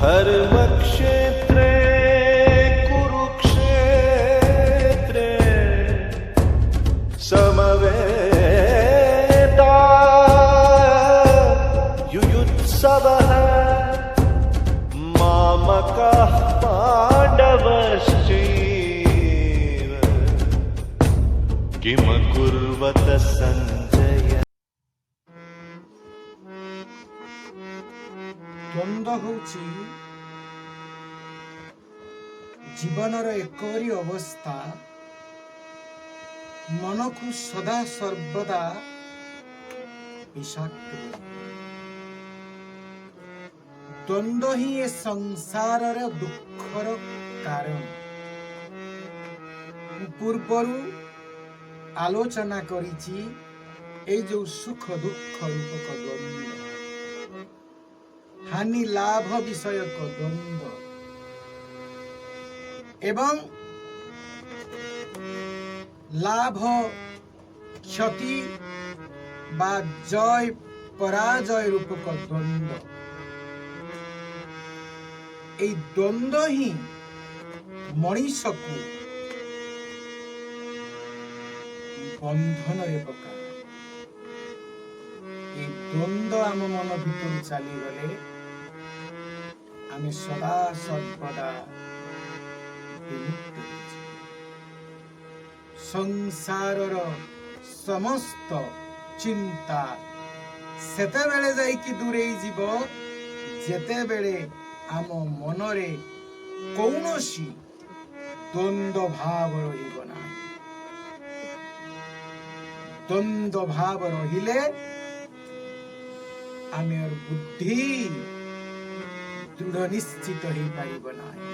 धर्मक्षेत्रे कुरुक्षेत्रे समवेता युयुत्सवः मामकः पाण्डवश्चैव किमकुर्वत सञ्जय। द्वंद्व होची जीवनर एकरी अवस्था मन को सदा सर्वदा विषाक्त। द्वंद्व ही ए संसार दुखर कारण। पूर्वरु आलोचना करिछि ए जो सुख दुख रूपक द्वंद्व, हानि लाभ विषयक द्वंद्व एवं लाभ क्षति बा जय पराजय रूपक द्वंद्व। এই দ্বন্দ্ব হি মଣିষକୁ বন্ধନରେ ପକାଏ। এই দ্বন্দ্ব ଆମ ମନ ଭିତରୁ ଚାଲିଗଲେ ଆମେ ସଦା ସର୍ବଦା ବିମୁକ୍ତ ହୋଇଯିବୁ। ସଂସାରର ସମସ୍ତ ଚିନ୍ତା ସେତେବେଳେ ଯାଇକି ଦୂରେଇ ଯିବ ଯେତେବେଳେ ଆମ ମନରେ କୌଣସି ଦ୍ୱନ୍ଦ୍ୱ ଭାବ ରହିବ ନାହିଁ। ଦ୍ୱନ୍ଦ୍ୱ ଭାବ ରହିଲେ ଆମର ବୁଦ୍ଧି ଦୃଢ଼ ନିଶ୍ଚିତ ହେଇପାରିବ ନାହିଁ,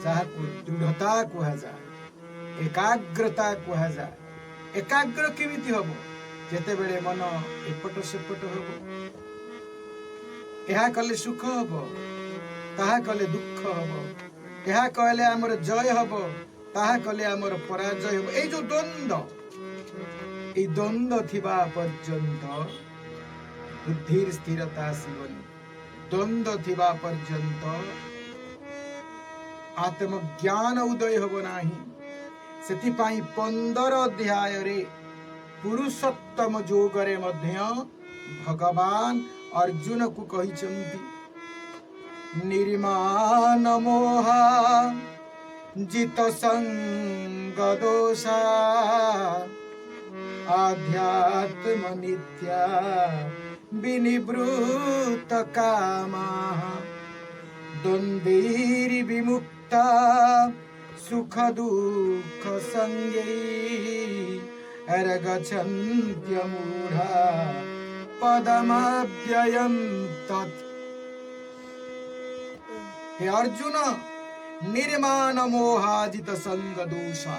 ଯାହାକୁ ଦୃଢ଼ତା କୁହାଯାଏ, ଏକାଗ୍ରତା କୁହାଯାଏ। ଏକାଗ୍ର କେମିତି ହବ? ଯେତେବେଳେ ମନ ଏପଟ ସେପଟ ହବ, ଏହା କଲେ ସୁଖ ହବ, ତାହା କଲେ ଦୁଃଖ ହବ, ଏହା କଲେ ଆମର ଜୟ ହବ, ତାହା କଲେ ଆମର ପରାଜୟ ହବ। এই ଯୋଉ ଦ୍ୱନ୍ଦ୍ୱ, এই ଦ୍ୱନ୍ଦ୍ୱ ଥିବା ପର୍ଯ୍ୟନ୍ତ ବୁଦ୍ଧିର ସ୍ଥିରତା ଆସିବନି। ଦ୍ୱନ୍ଦ୍ୱ ଥିବା ପର୍ଯ୍ୟନ୍ତ ଆତ୍ମଜ୍ଞାନ ଉଦୟ ହେବ ନାହିଁ। ସେଥିପାଇଁ 15 ଅଧ୍ୟାୟରେ ପୁରୁଷୋତ୍ତମ ଯୋଗରେ ମଧ୍ୟ ଭଗବାନ ଅର୍ଜୁନକୁ କହିଛନ୍ତି, ନିର୍ମାଣ ମୋହା ଜିତ ସଙ୍ଗ ଦୋଷା आध्यात्म नित्या विनिवृत्त कामा द्वंद्वैर विमुक्ता सुख दुःख संगे गच्छन्त्यमूढा पदमव्ययं तत्। हे अर्जुन, निर्माण मोहाजित संग दोषा,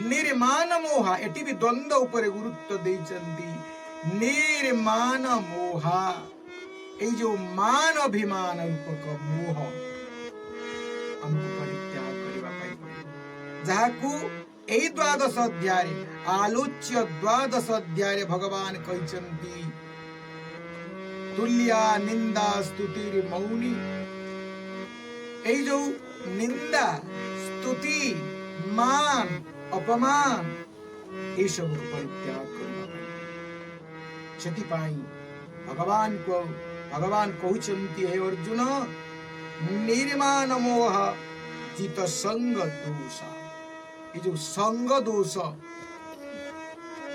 निर्माण मोहा, एटी भी द्वंद्व ऊपर गुरुत्व देइचंती। निर्माण मोहा, ए जो मान अभिमान रूपक मोह हमको परित्याग करिबा पाई पड़िबो, जाहाकू एई 12 अध्याय आलोच्य 12 अध्याय भगवान कहिचंती, तुल्या निंदा स्तुतिर मौनी। एई जो निंदा स्तुति मान अपमान ये सब परित्याग करना पड़े। ସେଥିପାଇଁ भगवान कहउचंती, हे अर्जुन, निर्माण मोह जित संग दोष। ये जो संग दोष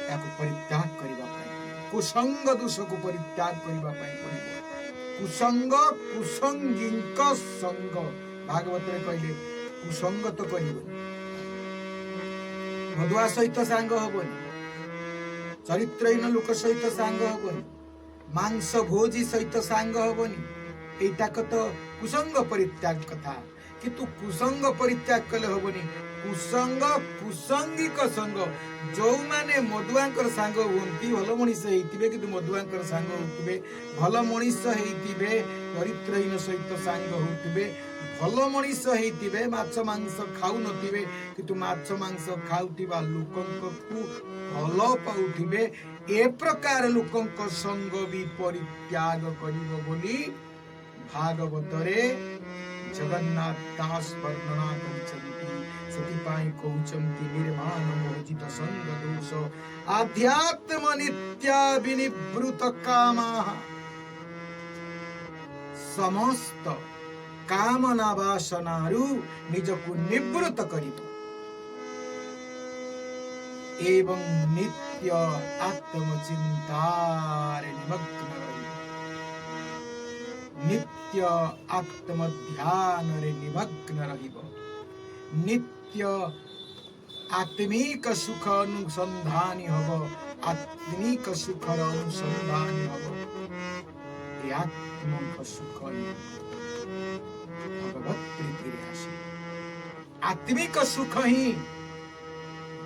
याको परित्याग करिबा पई, कुसंग दोष को परित्याग करिबा पई पड़िबो। कुसंग कुसंगिंक संग, भागवत रे कहले कुसंग तो करिबो, मधुआ सहित सांग हबनी, चरित्रहीन लोक सहित सांग हबनी, मांस भोजी सहित सांग हबनी। एटा तो कुसंग परित्याग कथा, किंतु कुसंग परित्याग कले हबनी। कुसंग कुसंगिक संग, जो माने मधुआंकर सांग हुंती भल मनीष हेइतिबे, किंतु मधुआंकर सांग होतिबे भल मनीष हेइतिबे, चरित्रहीन सहित सांग होतिबे भल मनीष हेइतिबे, माछ मांस खाउ नथिबे, किंतु माछ मांस खाउतिबा लोकंको भल पाउथिबे। ए प्रकार लोकंक संग भी परित्याग करिबो बोली भागवतरे जगन्नाथ दास वर्णना करिसन्ति सतिपाई कौचन्ति निर्माण मोहित संग दोष आध्यात्म नित्या विनिवृत कामाः समस्त कामना वासनारू निजको निवृत्त करिब एवं नित्य आत्मचिंतारे निमग्न रहिब नित्य आत्म ध्यान रे निमग्न रहिब नित्य आत्मिक सुख अनुसंधानी हब आत्मिक सुख अनुसंधानी हब ये आत्मिक सुख भगवत प्रीति रे आसे आत्मिक सुख ही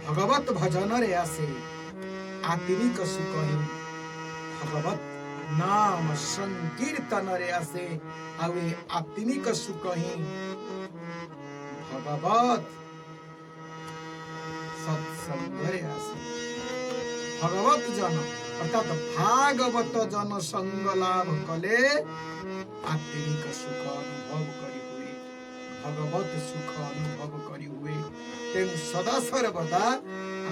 भगवत भजन रे आसे आत्मिक सुख ही भगवत नाम संकीर्तन रे आसे आवे आत्मिक सुख ही भगवत सत्संग रे आसे भगवत जन अर्थात भागवत जन संग लाभ कले आत्मिक सुख अनुभव करी हुए भगवत सुख अनुभव करी हुए तेणु सदा सर्वदा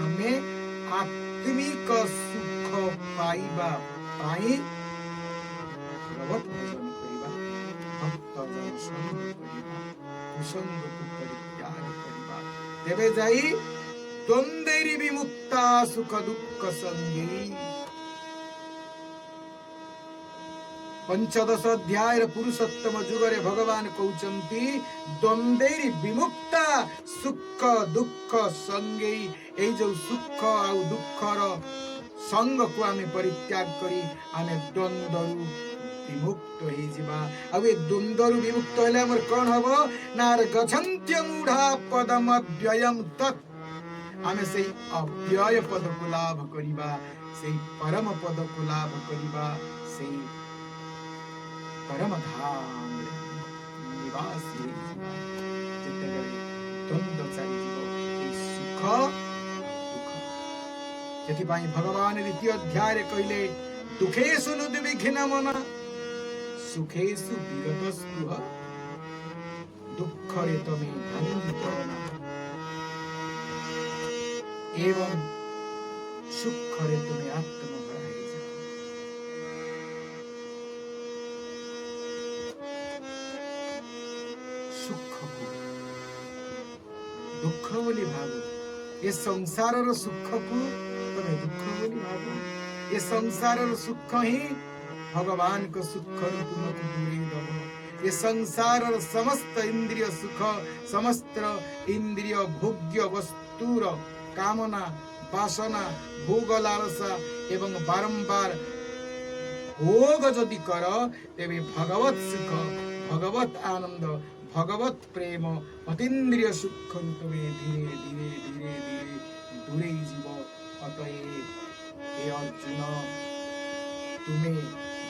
आमे आत्मिक सुख पाइबा पाई भगवत भजन करिबा भक्त जन संग करिबा कुसंग को परित्याग करिबा तेबे जाई द्वंद्वेरि विमुक्ता सुख दुख संगी पंचदश अध्याय पुरुषोत्तम जुगरे भगवान कहउचंती द्वंद्वेरि विमुक्ता सुख दुख संगे ए जो सुख आ दुखर संग को आमे परित्याग करी आमे द्वंद्वरु विमुक्त हो जिबा अब ए द्वंद्वरु विमुक्त होले हमर कोन हबो नार गछन्त्य मूढ़ा पदम अव्ययम तत् आमे से अव्यय पद को लाभ करिबा से परम पद को लाभ करिबा से परम धाम निवासी जिते द्वंद्व चली जीव सुख दुख जेथिपाई भगवान द्वितीय अध्याय कहले दुखेषु नुद्विघ्न मन सुखेषु विगत स्पृह दुःखरे तमे भांगित एवं सुखरे तुमे आत्म दुख बोली भागो ये संसार सुख को तमे दुख बोली भागो ये संसार सुख ही भगवान को सुख तुमको दूरी दबो ये संसार समस्त इंद्रिय सुख समस्त इंद्रिय भोग्य वस्तुर कामना वासना भोग लालसा एवं बारंबार भोग जदि कर तेबे भगवत सुख भगवत आनंद भगवत प्रेम अतीन्द्रिय सुख तुमे धीरे धीरे धीरे धीरे दूरे जीव अतएव हे अर्जुन तुमे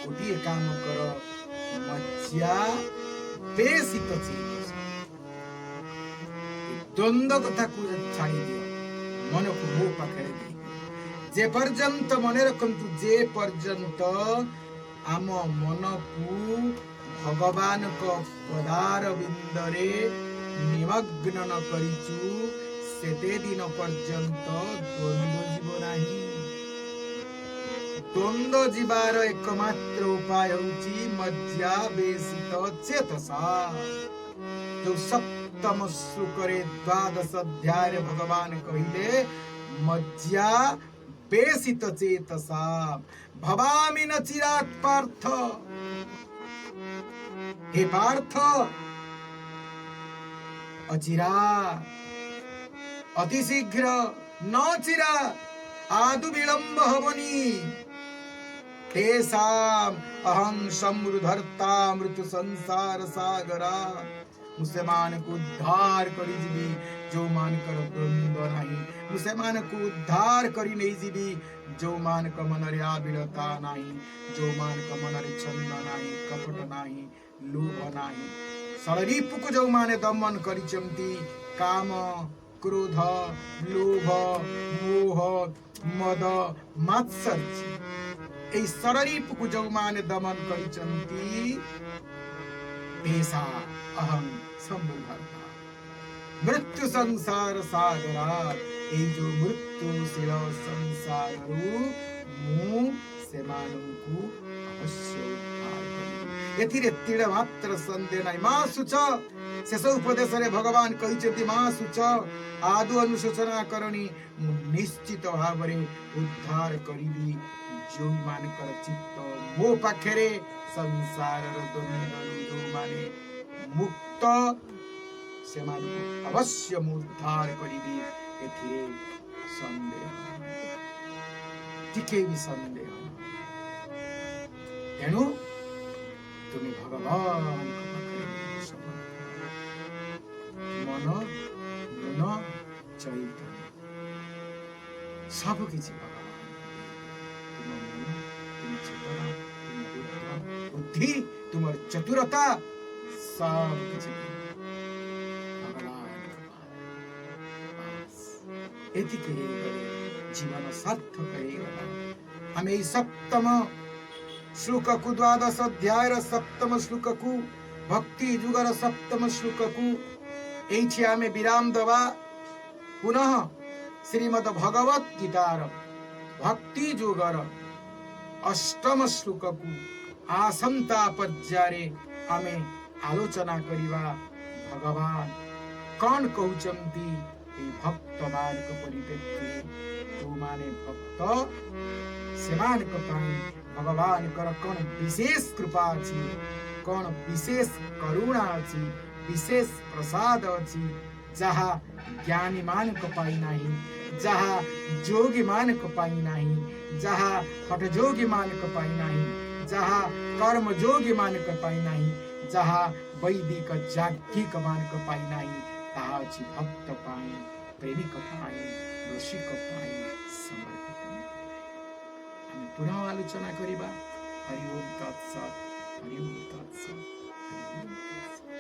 गोटे काम कर मज्जा बेसित चेत द्वंद्व कथा को छाड़ी दियो मन को मो पाखरे दे जे पर्यंत मन रखंतु जे पर्यंत आम मन को भगवान को पदार बिंदरे निमग्न न करिचु सेते दिन पर्यंत द्वंद्व जीव नाही द्वंद्व जीवार एकमात्र उपाय होची मज्जा बेसित चेतसा जो सप्तम श्लोकरे द्वादश अध्याय भगवान कहिले मज्जा बेसित चेतसा भवामि न चिरात् पार्थ हे पार्थ अचिरा अतिशीघ्र न चिरा आदु विलंब हवनी तेसाम अहं समृद्धर्ता मृत संसार सागरा मुसलमान को उद्धार करी जीवी जो मान कर द्वंद्व नहीं मुसलमान को उद्धार करी नहीं जीवी जो मान का मन रे आबिलता नहीं जो मान का मन रे छंद नहीं कपट नहीं लोभ नाही शरीर को जो माने दमन करिचंती काम क्रोध लोभ मोह मद मात्सर्य ए शरीर को जो माने दमन करिचंती पेशा अहं संबुधर्ता मृत्यु संसार सागरा এই जो मृत्युशील संसार मु ସେମାନଙ୍କୁ ଅବଶ୍ୟ ଉଦ୍ଧାର କରିବି। ଏଥିରେ ତିଳେ ମାତ୍ର ସନ୍ଦେହ ନାହିଁ। ମା ସୁଚ ଶେଷ ଉପଦେଶରେ ଭଗବାନ କହିଛନ୍ତି ମା ସୁଚ ଆଦୁ ଅନୁଶୋଚନା କରଣି ମୁଁ ନିଶ୍ଚିତ ଭାବରେ ଉଦ୍ଧାର କରିବି ଯେଉଁମାନଙ୍କର ଚିତ୍ତ ମୋ ପାଖରେ ସଂସାରର ଦ୍ୱନ୍ଦ୍ୱରୁ ଯେଉଁମାନେ ମୁକ୍ତ ସେମାନଙ୍କୁ ଅବଶ୍ୟ ମୁଁ ଉଦ୍ଧାର କରିବି। ଏଥିରେ ସନ୍ଦେହ ଟିକେ ବି ସନ୍ଦେହ। ତେଣୁ ତୁମେ ଭଗବାନଙ୍କ ପାଖରେ ମନ ମନ ଚୈତନ୍ୟ ସବୁ କିଛି ଭଗବାନ। ତୁମ ମନ ତୁମ ଚେତନା ତୁମ ବୁଦ୍ଧି ତୁମର ଚତୁରତା ସବୁ କିଛି ଏତିକି ହେଇଗଲେ ଜୀବନ ସାର୍ଥକ ହେଇଗଲା। ଆମେ ଏଇ ସପ୍ତମ ଶ୍ଲୋକକୁ ଦ୍ୱାଦଶ ଅଧ୍ୟାୟର ସପ୍ତମ ଶ୍ଲୋକକୁ ଭକ୍ତି ଯୁଗର ସପ୍ତମ ଶ୍ଲୋକକୁ ଏଇଠି ଆମେ ବିରାମ ଦେବା। ପୁନଃ ଶ୍ରୀମଦ ଭଗବତ ଗୀତାର ଭକ୍ତି ଯୁଗର ଅଷ୍ଟମ ଶ୍ଲୋକକୁ ଆସନ୍ତା ପର୍ଯ୍ୟାୟରେ ଆମେ ଆଲୋଚନା କରିବା। ଭଗବାନ କଣ କହୁଛନ୍ତି এই ଭକ୍ତମାନଙ୍କ ପରିପ୍ରେକ୍ଷୀରେ ଯେଉଁମାନେ ଭକ୍ତ ସେମାନଙ୍କ ପାଇଁ ଭଗବାନଙ୍କର କ'ଣ ବିଶେଷ କୃପା ଅଛି, କ'ଣ ବିଶେଷ କରୁଣା ଅଛି, ବିଶେଷ ପ୍ରସାଦ ଅଛି ଯାହା ଜ୍ଞାନୀମାନଙ୍କ ପାଇଁ ନାହିଁ, ଯାହା ଯୋଗୀମାନଙ୍କ ପାଇଁ ନାହିଁ, ଯାହା ହଠଯୋଗୀମାନଙ୍କ ପାଇଁ ନାହିଁ, ଯାହା କର୍ମଯୋଗୀମାନଙ୍କ ପାଇଁ ନାହିଁ, ଯାହା ବୈଦିକ ଯାଜ୍ଞିକମାନଙ୍କ ପାଇଁ ନାହିଁ, ତାହା ଅଛି ଭକ୍ତ ପାଇଁ, ପ୍ରେମିକ ପାଇଁ, ରସିକ ପାଇଁ ସମର୍ପିତ। ଆମେ ପୁନଃ ଆଲୋଚନା କରିବା। ହରି ଓಂ ତତ୍ସତ୍, ହରି ଓಂ ତତ୍ସତ୍, ହରି ଓಂ ତତ୍ସତ୍।